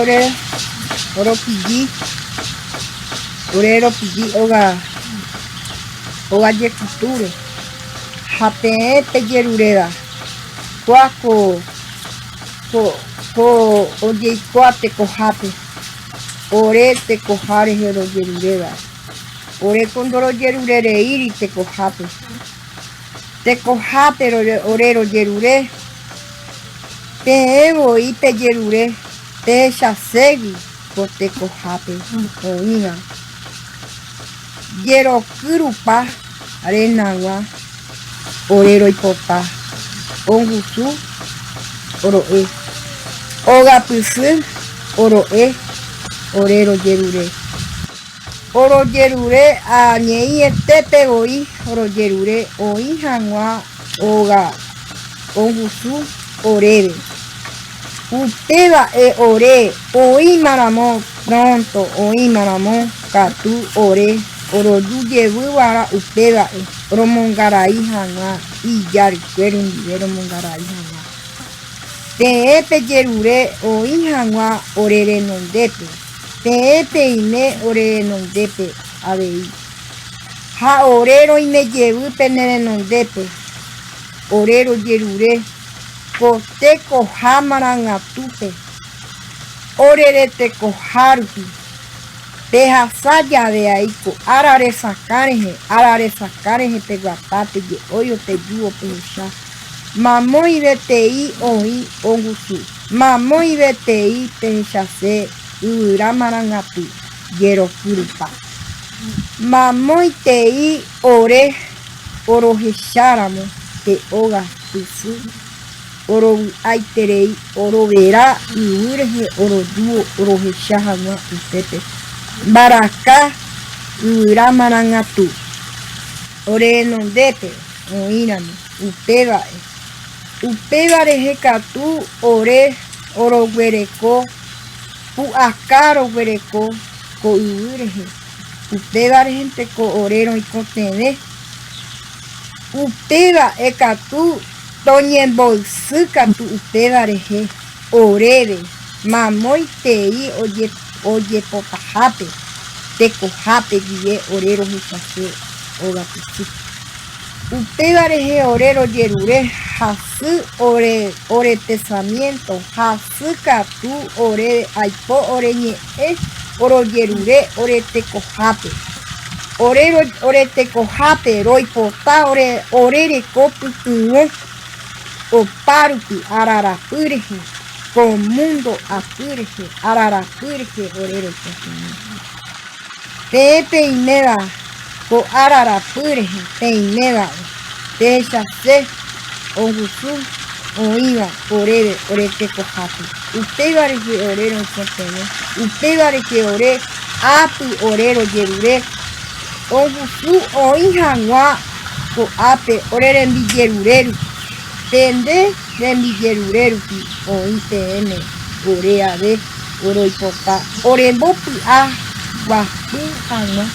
oro pillí, orero pillí, oga yecuture, jape pejerureda, cuaco, oye cuate cojate, ore te cojare hero yerureda, ore condoro yerurere iri te cojate orero yerure, te evo y te yerure, te chasegui, por te cojate, oina. Yero kurupa, arenagua, orero y popá, ongusu, oro e. Oga pifu, oro e, orero yerure. Oro yerure, a ñei tepe oi, oro yerure, oi hangua, oga, ongusu, orere. Uteba e ore, oi maramo, pronto, oi maramo, katu, ore. Oro yuye buara upeba oro mongarai hanga y yar querin vivero mongarai hanga te epe yerure o hanga orere non depe te epe ine orere non depe abei ha orero ine yebu penere non depe orero yerure kote kohamaranga tupe orere te koharupi deja saya de ahí, arare sacareje te guapate, oyo te yuo pecha. Mamoi vetei oi ongusu. Mamoi vetei te chase uramarangatu, yero kurupa. Mamoi tei ore oro hecharamo te oga tusu. Oro aiterei oro vera urge oro duo oro hecharamo ustepe. Baracá, uramarangatu, ore non depe, oírame, upeba rejecatu, ore, oro guereco, uacaro guereco, co ureje, upeba gente co orero y cotene, upeba ecatu, toñen bolsucatu, upeba reje, orebe, mamoi tei, oye potajape, te cojape guille orero muchache oga pichi. Upeba reje orero yerure, jasu ore tesamiento, jasu katu ore aipo oreñe oro yerure ore te cojape. Orero ore te cojape, roi pota orere copu tuo, o parupi arara purge. Con mundo apurge, arara purge, orero te peineba, co arara purge, peineba, te chase, ongusu, oiva, orete cojate. Usted va a decir orero en contene, usted va a decir ore, apu orero yerure, ongusu, oijangua, co ape, orere en villerurero. Tende de mi yerurero o ITN, orea de oro y popa, orembopi a guapu ana.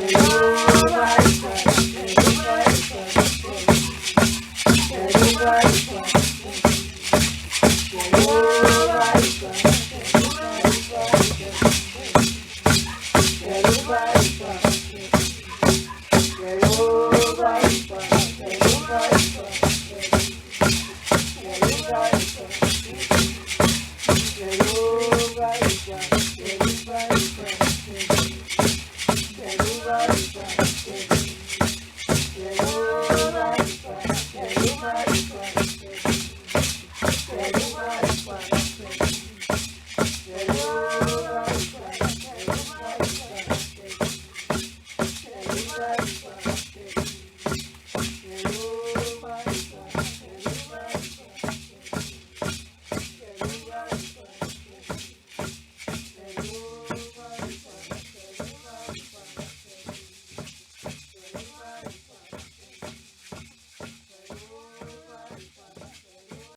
Hello.